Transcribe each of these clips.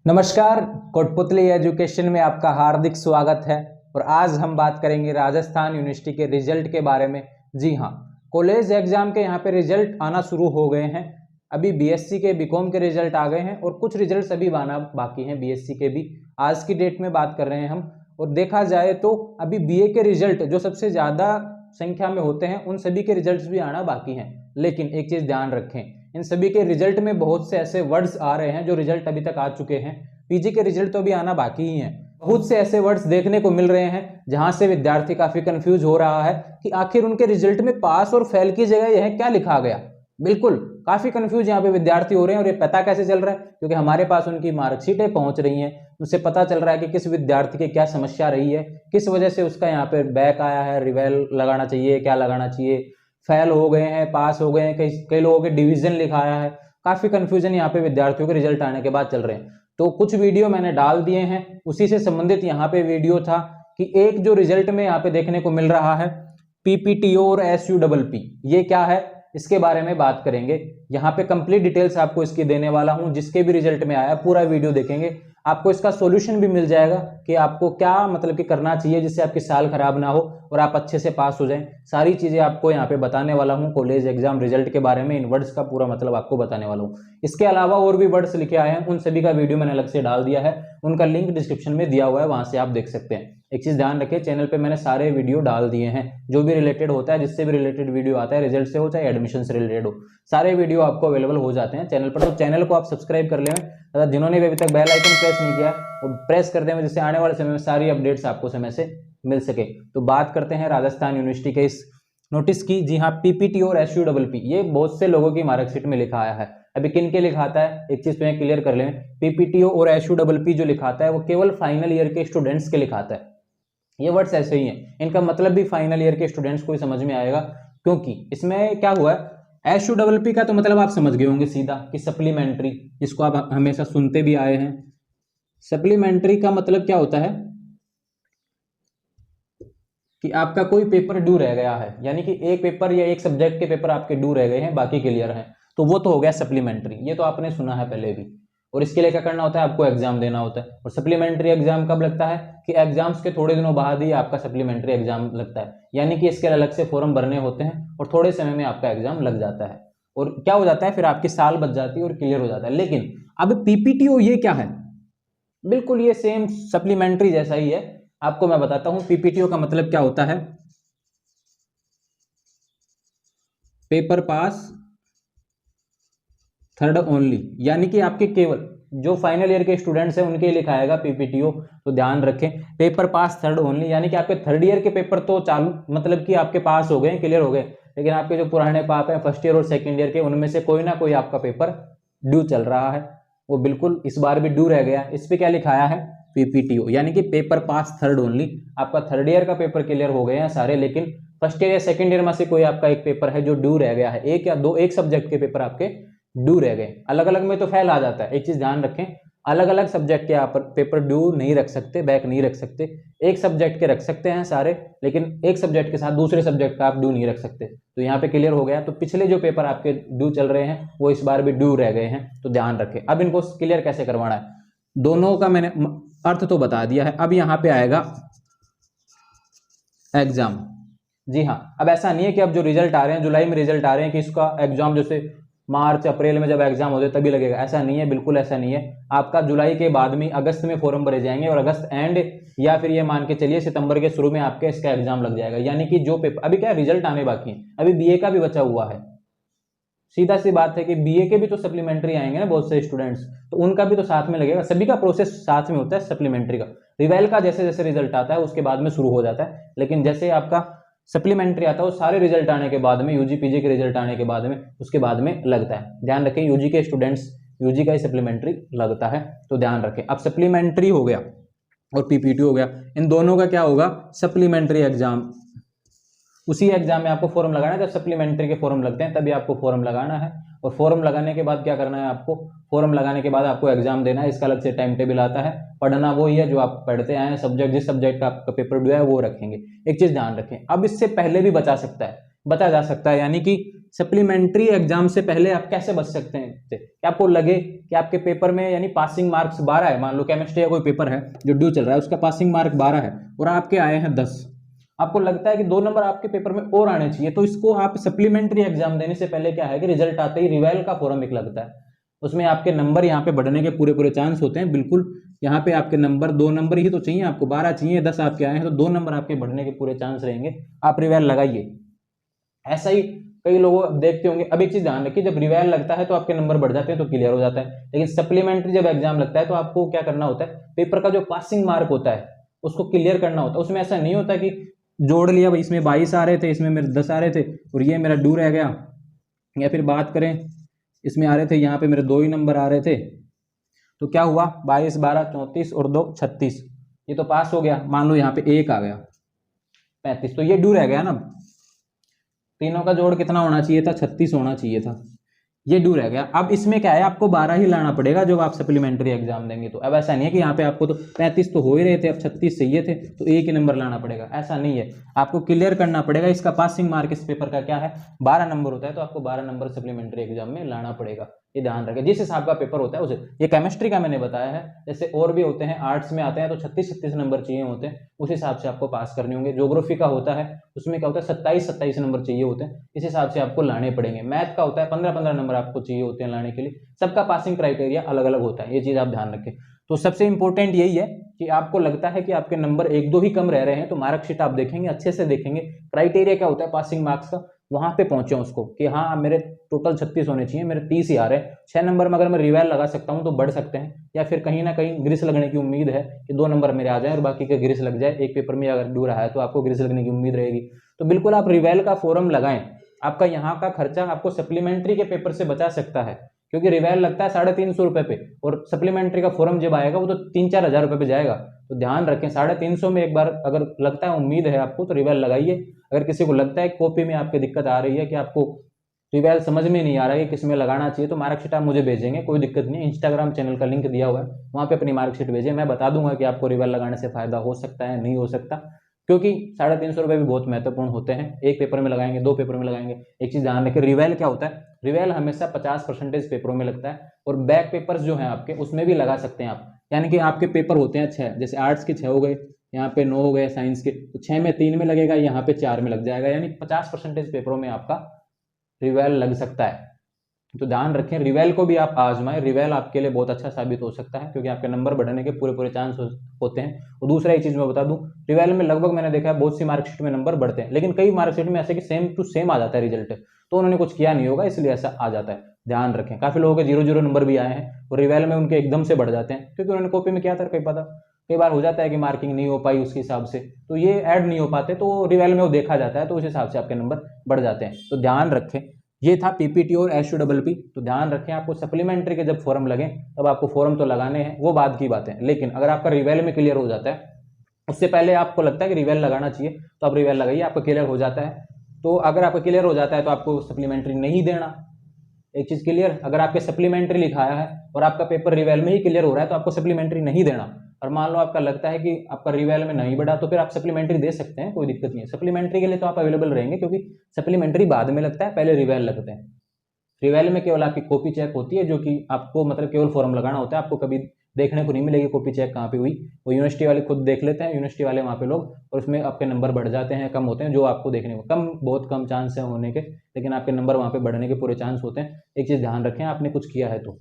नमस्कार, कोटपुतली एजुकेशन में आपका हार्दिक स्वागत है। और आज हम बात करेंगे राजस्थान यूनिवर्सिटी के रिजल्ट के बारे में। जी हाँ, कॉलेज एग्जाम के यहाँ पे रिजल्ट आना शुरू हो गए हैं। अभी बीएससी के बीकॉम के रिजल्ट आ गए हैं और कुछ रिजल्ट्स अभी आना बाकी हैं बीएससी के भी। आज की डेट में बात कर रहे हैं हम। और देखा जाए तो अभी बीए के रिजल्ट जो सबसे ज़्यादा संख्या में होते हैं उन सभी के रिजल्ट्स भी आना बाकी हैं। लेकिन एक चीज़ ध्यान रखें, इन सभी के रिजल्ट में बहुत से ऐसे वर्ड्स आ रहे हैं जो रिजल्ट अभी तक आ चुके हैं। पीजी के रिजल्ट तो अभी आना बाकी ही हैं। बहुत से ऐसे वर्ड्स देखने को मिल रहे हैं जहां से विद्यार्थी काफी कंफ्यूज हो रहा है कि आखिर उनके रिजल्ट में पास और फेल की जगह यह क्या लिखा गया। बिल्कुल काफी कंफ्यूज यहाँ पे विद्यार्थी हो रहे हैं। और ये पता कैसे चल रहा है? क्योंकि हमारे पास उनकी मार्कशीटें पहुंच रही हैं, उससे पता चल रहा है कि किस विद्यार्थी की क्या समस्या रही है, किस वजह से उसका यहाँ पे बैक आया है, रिवेल लगाना चाहिए, क्या लगाना चाहिए, फेल हो गए हैं, पास हो गए हैं, कई लोगों के डिवीजन लिखाया है। काफी कंफ्यूजन यहाँ पे विद्यार्थियों के रिजल्ट आने के बाद चल रहे हैं। तो कुछ वीडियो मैंने डाल दिए हैं, उसी से संबंधित यहाँ पे वीडियो था कि एक जो रिजल्ट में यहाँ पे देखने को मिल रहा है पीपीटीओ और एसयूडबलपी, ये क्या है इसके बारे में बात करेंगे। यहाँ पे कंप्लीट डिटेल्स आपको इसकी देने वाला हूँ। जिसके भी रिजल्ट में आया पूरा वीडियो देखेंगे, आपको इसका सॉल्यूशन भी मिल जाएगा कि आपको क्या मतलब कि करना चाहिए जिससे आपकी साल खराब ना हो और आप अच्छे से पास हो जाएं। सारी चीजें आपको यहाँ पे बताने वाला हूँ। कॉलेज एग्जाम रिजल्ट के बारे में इन वर्ड्स का पूरा मतलब आपको बताने वाला हूँ। इसके अलावा और भी वर्ड्स लिखे आए हैं, उन सभी का वीडियो मैंने अलग से डाल दिया है, उनका लिंक डिस्क्रिप्शन में दिया हुआ है, वहां से आप देख सकते हैं। एक चीज ध्यान रखें, चैनल पे मैंने सारे वीडियो डाल दिए हैं जो भी रिलेटेड होता है, जिससे भी रिलेटेड वीडियो आता है, रिजल्ट से हो चाहे एडमिशन से रिलेटेड हो, सारे वीडियो आपको अवेलेबल हो जाते हैं चैनल पर। तो चैनल को आप सब्सक्राइब कर लें, जिन्होंने भी अभी तक बेल आइकन प्रेस नहीं किया वो प्रेस कर दें, जिससे आने वाले समय में सारी अपडेट्स आपको समय से मिल सके। तो बात करते हैं राजस्थान यूनिवर्सिटी के इस नोटिस की। जी हाँ, पीपीटी और एसयूडबलपी ये बहुत से लोगों की मार्कशीट में लिखा आया है। अभी किन के लिखाता है एक चीज तो क्लियर कर लें, पीपीटीओ और एसयूडबलपी जो लिखाता है वो केवल फाइनल ईयर के स्टूडेंट्स के लिखाता है। ये वर्ड्स ऐसे ही हैं, इनका मतलब भी फाइनल ईयर के स्टूडेंट्स को ही समझ में आएगा। क्योंकि इसमें क्या हुआ है, एसयूडबलपी का तो मतलब आप समझ गए होंगे सीधा कि सप्लीमेंट्री, जिसको आप हमेशा सुनते भी आए हैं। सप्लीमेंट्री का मतलब क्या होता है कि आपका कोई पेपर ड्यू रह गया है, यानी कि एक पेपर या एक सब्जेक्ट के पेपर आपके ड्यू रह गए हैं, बाकी क्लियर हैं, तो वो तो हो गया सप्लीमेंट्री। ये तो आपने सुना है पहले भी। और इसके लिए क्या करना होता है, आपको एग्जाम देना होता है। और सप्लीमेंट्री एग्जाम कब लगता है कि एग्जाम्स के थोड़े दिनों बाद ही आपका सप्लीमेंट्री एग्जाम लगता है, यानी कि इसके अलग से फॉर्म भरने होते हैं और थोड़े समय में आपका एग्जाम लग जाता है। और क्या हो जाता है, फिर आपकी साल बच जाती है और क्लियर हो जाता है। लेकिन अब पीपीटीओ ये क्या है, बिल्कुल ये सेम सप्लीमेंट्री जैसा ही है। आपको मैं बताता हूं पीपीटीओ का मतलब क्या होता है। पेपर पास थर्ड ओनली, यानी कि आपके केवल जो फाइनल ईयर के स्टूडेंट्स हैं उनके लिखा आएगा पीपीटीओ। तो ध्यान रखें, पेपर पास थर्ड ओनली, यानी कि आपके थर्ड ईयर के पेपर तो चालू मतलब कि आपके पास हो गए, क्लियर हो गए, लेकिन आपके जो पुराने पाप हैं फर्स्ट ईयर और सेकंड ईयर के, उनमें से कोई ना कोई आपका पेपर ड्यू चल रहा है। वो बिल्कुल इस बार भी ड्यू रह गया। इस पे क्या लिखाया है, पीपीटीओ, यानी कि पेपर पास थर्ड ओनली। आपका थर्ड ईयर का पेपर क्लियर हो गए हैं सारे, लेकिन फर्स्ट ईयर या सेकंड ईयर में से कोई आपका एक पेपर है जो ड्यू रह गया है, एक या दो, एक सब्जेक्ट के पेपर आपके ड्यू रह गए। अलग अलग में तो फेल आ जाता है। एक चीज ध्यान रखें, अलग अलग सब्जेक्ट के आप पेपर ड्यू नहीं रख सकते, बैक नहीं रख सकते। एक सब्जेक्ट के रख सकते हैं सारे, लेकिन एक सब्जेक्ट के साथ दूसरे सब्जेक्ट का आप ड्यू नहीं रख सकते। तो यहाँ पे क्लियर हो गया। तो पिछले जो पेपर आपके ड्यू चल रहे हैं वो इस बार भी ड्यू रह गए हैं, तो ध्यान रखें। अब इनको क्लियर कैसे करवाना है, दोनों का मैंने अर्थ तो बता दिया है। अब यहाँ पे आएगा एग्जाम। जी हाँ, अब ऐसा नहीं है कि अब जो रिजल्ट आ रहे हैं, जुलाई में रिजल्ट आ रहे हैं कि इसका एग्जाम जैसे मार्च अप्रैल में जब एग्जाम होते तभी लगेगा, ऐसा नहीं है, बिल्कुल ऐसा नहीं है। आपका जुलाई के बाद में अगस्त में फॉर्म भरे जाएंगे और अगस्त एंड या फिर ये मान के चलिए सितंबर के शुरू में आपके इसका एग्जाम लग जाएगा। यानी कि जो पेपर अभी क्या रिजल्ट आने बाकी है, अभी बीए का भी बचा हुआ है। सीधा सी बात है कि बीए के भी तो सप्लीमेंट्री आएंगे ना बहुत से स्टूडेंट्स, तो उनका भी तो साथ में लगेगा। सभी का प्रोसेस साथ में होता है सप्लीमेंट्री का। रिवेल का जैसे जैसे रिजल्ट आता है उसके बाद में शुरू हो जाता है, लेकिन जैसे आपका सप्लीमेंट्री आता है वो सारे रिजल्ट आने के बाद में, यूजी पीजी के रिजल्ट आने के बाद में, उसके बाद में लगता है। ध्यान रखें, यूजी के स्टूडेंट्स यूजी का ही सप्लीमेंट्री लगता है, तो ध्यान रखें। अब सप्लीमेंट्री हो गया और पीपीटी हो गया, इन दोनों का क्या होगा, सप्लीमेंट्री एग्जाम। उसी एग्जाम में आपको फॉर्म लगाना है, जब सप्लीमेंट्री के फॉर्म लगते हैं तभी आपको फॉर्म लगाना है। और फॉर्म लगाने के बाद क्या करना है, आपको फॉर्म लगाने के बाद आपको एग्जाम देना है। इसका अलग से टाइम टेबल आता है, पढ़ना वही है जो आप पढ़ते आए हैं। सब्जेक्ट जिस सब्जेक्ट का आपका पेपर ड्यू है वो रखेंगे। एक चीज ध्यान रखें, अब इससे पहले भी बचा जा सकता है, यानी कि सप्लीमेंट्री एग्जाम से पहले आप कैसे बच सकते हैं कि आपको लगे कि आपके पेपर में यानी पासिंग मार्क्स 12 है, मान लो केमिस्ट्री का कोई पेपर है जो ड्यू चल रहा है, उसका पासिंग मार्क 12 है और आपके आए हैं 10, आपको लगता है कि 2 नंबर आपके पेपर में और आने चाहिए, तो इसको आप सप्लीमेंट्री एग्जाम देने से पहले क्या है कि रिजल्ट आते ही रिवेल का फॉर्म एक लगता है, उसमें आपके नंबर यहाँ पे बढ़ने के पूरे पूरे चांस होते हैं। बिल्कुल यहाँ पे आपके नंबर 2 नंबर ही तो चाहिए आपको, 12 चाहिए, 10 आपके आए हैं तो 2 नंबर आपके बढ़ने के पूरे चांस रहेंगे, आप रिवेल लगाइए। ऐसा ही कई लोग देखते होंगे। अब एक चीज ध्यान रखिए, जब रिवेल लगता है तो आपके नंबर बढ़ जाते हैं तो क्लियर हो जाता है, लेकिन सप्लीमेंट्री जब एग्जाम लगता है तो आपको क्या करना होता है, पेपर का जो पासिंग मार्क होता है उसको क्लियर करना होता है। उसमें ऐसा नहीं होता कि जोड़ लिया भाई, इसमें 22 आ रहे थे, इसमें मेरे 10 आ रहे थे और ये मेरा डू रह गया, या फिर बात करें इसमें आ रहे थे, यहाँ पे मेरे 2 ही नंबर आ रहे थे, तो क्या हुआ 22 12 34 और 2 36, ये तो पास हो गया। मान लो यहाँ पे 1 आ गया 35, तो ये डू रह गया ना, तीनों का जोड़ कितना होना चाहिए था, 36 होना चाहिए था, ये डू रह गया। अब इसमें क्या है, आपको 12 ही लाना पड़ेगा जब आप सप्लीमेंट्री एग्जाम देंगे तो। अब ऐसा नहीं है कि यहाँ पे आपको तो 35 तो हो ही रहे थे, अब 36 चाहिए थे तो एक ही नंबर लाना पड़ेगा, ऐसा नहीं है। आपको क्लियर करना पड़ेगा, इसका पासिंग मार्क इस पेपर का क्या है 12 नंबर होता है, तो आपको 12 नंबर सप्लीमेंट्री एग्जाम में लाना पड़ेगा, ये ध्यान रखें। जिस हिसाब का पेपर होता है उसे, ये केमिस्ट्री का मैंने बताया है, जैसे और भी होते हैं, आर्ट्स में आते हैं तो 36 नंबर चाहिए होते हैं, उस हिसाब से आपको पास करने होंगे। ज्योग्राफी का होता है, उसमें क्या होता है 27 नंबर चाहिए होते हैं, इस हिसाब से आपको लाने पड़ेंगे। मैथ का होता है 15 नंबर आपको चाहिए होते हैं लाने के लिए, सबका पासिंग क्राइटेरिया अलग अलग होता है, ये चीज आप ध्यान रखें। तो सबसे इंपॉर्टेंट यही है कि आपको लगता है कि आपके नंबर 1-2 ही कम रह रहे हैं तो मार्कशीट आप देखेंगे, अच्छे से देखेंगे, क्राइटेरिया क्या होता है पासिंग मार्क्स का, वहां पे पहुंचे उसको कि हाँ मेरे टोटल 36 होने चाहिए, मेरे 30 ही आ रहे हैं। 6 नंबर में अगर मैं रिवेल लगा सकता हूं तो बढ़ सकते हैं, या फिर कहीं ना कहीं ग्रिस लगने की उम्मीद है कि 2 नंबर मेरे आ जाए और बाकी के ग्रिस लग जाए। एक पेपर में अगर डू रहा है तो आपको ग्रिस लगने की उम्मीद रहेगी, तो बिल्कुल आप रिवेल का फॉर्म लगाएं। आपका यहाँ का खर्चा आपको सप्लीमेंट्री के पेपर से बचा सकता है, क्योंकि रिवेल लगता है 350 रुपए पे और सप्लीमेंट्री का फॉर्म जब आएगा वो तो 3-4 हजार रुपए पे जाएगा। तो ध्यान रखें 350 में एक बार अगर लगता है, उम्मीद है आपको, तो रिवेल लगाइए। अगर किसी को लगता है कॉपी में आपकी दिक्कत आ रही है कि आपको रिवेल समझ में नहीं आ रहा है कि किस में लगाना चाहिए, तो मार्कशीट आप मुझे भेजेंगे, कोई दिक्कत नहीं। इंस्टाग्राम चैनल का लिंक दिया हुआ है, वहाँ पे अपनी मार्कशीट भेजें, मैं बता दूंगा कि आपको रिवेल लगाने से फायदा हो सकता है नहीं हो सकता, क्योंकि 350 रुपये भी बहुत महत्वपूर्ण होते हैं। एक पेपर में लगाएंगे, 2 पेपर में लगाएंगे। एक चीज ध्यान रखें, रिवेल क्या होता है, रिवेल हमेशा 50% पेपरों में लगता है और बैक पेपर्स जो हैं आपके उसमें भी लगा सकते हैं आप। यानी कि आपके पेपर होते हैं 6, जैसे आर्ट्स के 6 हो गए, यहाँ पे 9 हो गए साइंस के, तो 6 में 3 में लगेगा, यहाँ पे 4 में लग जाएगा, यानी 50% पेपरों में आपका रिवेल लग सकता है। तो ध्यान रखें, रिवेल को भी आप आजमाएं, रिवेल आपके लिए बहुत अच्छा साबित हो सकता है, क्योंकि आपके नंबर बढ़ने के पूरे पूरे चांस होते हैं। और दूसरा एक चीज मैं बता दूं, रिवेल में लगभग मैंने देखा है बहुत सी मार्कशीट में नंबर बढ़ते हैं, लेकिन कई मार्कशीट में ऐसे कि सेम टू सेम आ जाता है रिजल्ट, तो उन्होंने कुछ किया नहीं होगा इसलिए ऐसा आ जाता है। ध्यान रखें, काफी लोगों के 0-0 नंबर भी आए हैं और रिवेल में उनके एकदम से बढ़ जाते हैं, क्योंकि उन्होंने कॉपी में किया था, कई बार हो जाता है कि मार्किंग नहीं हो पाई उसके हिसाब से, तो ये ऐड नहीं हो पाते, तो रिवेल में वो देखा जाता है, तो उस हिसाब से आपके नंबर बढ़ जाते हैं। तो ध्यान रखें, ये था पीपीटी और एसयूडब्ल्यूपी। तो ध्यान रखें, आपको सप्लीमेंट्री के जब फॉर्म लगे तब आपको फॉर्म तो लगाने हैं, वो बाद की बात है, लेकिन अगर आपका रिवेल में क्लियर हो जाता है, उससे पहले आपको लगता है कि रिवेल लगाना चाहिए तो आप रिवेल लगाइए, आपका क्लियर हो जाता है। तो अगर आपका क्लियर हो जाता है तो आपको सप्लीमेंट्री नहीं देना। एक चीज क्लियर, अगर आपके सप्लीमेंट्री लिखाया है और आपका पेपर रिवेल में ही क्लियर हो रहा है तो आपको सप्लीमेंट्री नहीं देना। और मान लो आपका लगता है कि आपका रिवेल में नहीं बढ़ा, तो फिर आप सप्लीमेंट्री दे सकते हैं, कोई दिक्कत नहीं है। सप्लीमेंट्री के लिए तो आप अवेलेबल रहेंगे, क्योंकि सप्लीमेंट्री बाद में लगता है, पहले रिवेल लगते हैं। रिवेल में केवल आपकी कॉपी चेक होती है, जो कि आपको मतलब केवल फॉर्म लगाना होता है, आपको कभी देखने को नहीं मिलेगी कॉपी चेक कहाँ पे हुई, वो यूनिवर्सिटी वाले खुद देख लेते हैं, यूनिवर्सिटी वाले वहाँ पे लोग, और उसमें आपके नंबर बढ़ जाते हैं, कम होते हैं, जो आपको देखने को बहुत कम चांस है होने के, लेकिन आपके नंबर वहाँ पे बढ़ने के पूरे चांस होते हैं। एक चीज़ ध्यान रखें, आपने कुछ किया है तो।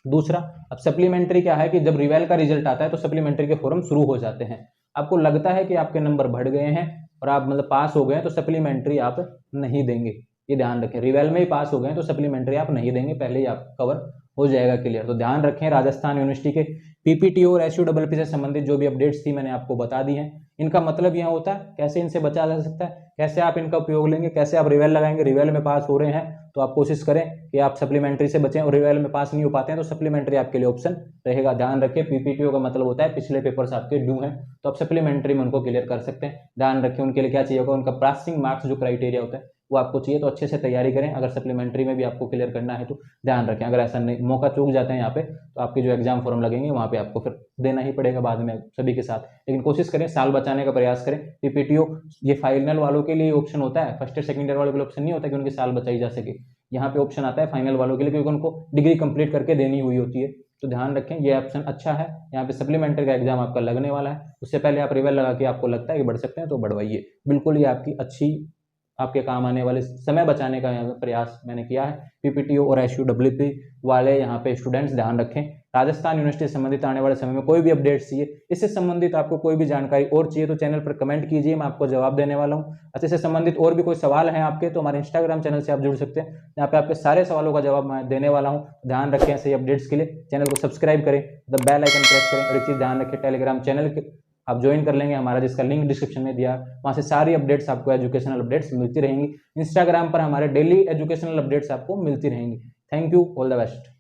दूसरा, अब सप्लीमेंट्री क्या है कि जब रिवेल का रिजल्ट आता है तो सप्लीमेंट्री के फॉर्म शुरू हो जाते हैं। आपको लगता है कि आपके नंबर बढ़ गए हैं और आप मतलब पास हो गए हैं, तो सप्लीमेंट्री आप नहीं देंगे, ये ध्यान रखें। रिवेल में ही पास हो गए हैं तो सप्लीमेंट्री आप नहीं देंगे, पहले ही आप कवर हो जाएगा क्लियर। तो ध्यान रखें, राजस्थान यूनिवर्सिटी के पीपीटी और एसयूडब्ल्यूपी से संबंधित जो भी अपडेट्स थी मैंने आपको बता दी हैं। इनका मतलब यह होता है कैसे इनसे बचा जा सकता है, कैसे आप इनका उपयोग लेंगे, कैसे आप रिवेल लगाएंगे। रिवेल में पास हो रहे हैं तो आप कोशिश करें कि आप सप्लीमेंट्री से बचें, और रिवेल में पास नहीं हो पाते हैं तो सप्लीमेंट्री आपके लिए ऑप्शन रहेगा। ध्यान रखें, पीपीटीओ का मतलब होता है पिछले पेपर्स आपके ड्यू हैं, तो आप सप्लीमेंट्री में उनको क्लियर कर सकते हैं। ध्यान रखें, उनके लिए क्या चाहिए होगा, उनका पासिंग मार्क्स जो क्राइटेरिया होता है वो आपको चाहिए तो अच्छे से तैयारी करें। अगर सप्लीमेंट्री में भी आपको क्लियर करना है तो ध्यान रखें, अगर ऐसा नहीं मौका चूक जाते हैं यहाँ पे तो आपके जो एग्जाम फॉर्म लगेंगे वहाँ पे आपको फिर देना ही पड़ेगा बाद में सभी के साथ। लेकिन कोशिश करें साल बचाने का प्रयास करें। पीपीटीओ ये फाइनल वालों के लिए ऑप्शन होता है, फर्स्ट ईयर सेकंड ईयर वालों के लिए ऑप्शन नहीं होता कि उनकी साल बचाई जा सके। यहाँ पे ऑप्शन आता है फाइनल वालों के लिए, क्योंकि उनको डिग्री कंप्लीट करके देनी हुई होती है। तो ध्यान रखें ये ऑप्शन अच्छा है। यहाँ पे सप्लीमेंट्री का एग्जाम आपका लगने वाला है, उससे पहले आप रिवेल लगा के आपको लगता है कि बढ़ सकते हैं तो बढ़वाइए। बिल्कुल ये आपकी अच्छी आपके काम आने वाले समय बचाने का यहाँ प्रयास मैंने किया है। पीपीटीओ और एसयूडब्ल्यूपी वाले यहाँ पे स्टूडेंट्स ध्यान रखें। राजस्थान यूनिवर्सिटी से संबंधित आने वाले समय में कोई भी अपडेट चाहिए, इससे संबंधित आपको कोई भी जानकारी और चाहिए तो चैनल पर कमेंट कीजिए, मैं आपको जवाब देने वाला हूँ। अच्छे से संबंधित और भी कोई सवाल हैं आपके तो हमारे इंस्टाग्राम चैनल से आप जुड़ सकते हैं, यहाँ पे आपके सारे सवालों का जवाब मैं देने वाला हूँ। ध्यान रखें ऐसे अपडेट्स के लिए चैनल को सब्सक्राइब करें, द बेल आइकन प्रेस करें। और एक चीज़ ध्यान रखें, टेलीग्राम चैनल के आप ज्वाइन कर लेंगे हमारा, जिसका लिंक डिस्क्रिप्शन में दिया, वहाँ से सारी अपडेट्स आपको एजुकेशनल अपडेट्स मिलती रहेंगी। इंस्टाग्राम पर हमारे डेली एजुकेशनल अपडेट्स आपको मिलती रहेंगी। Thank you, all the best.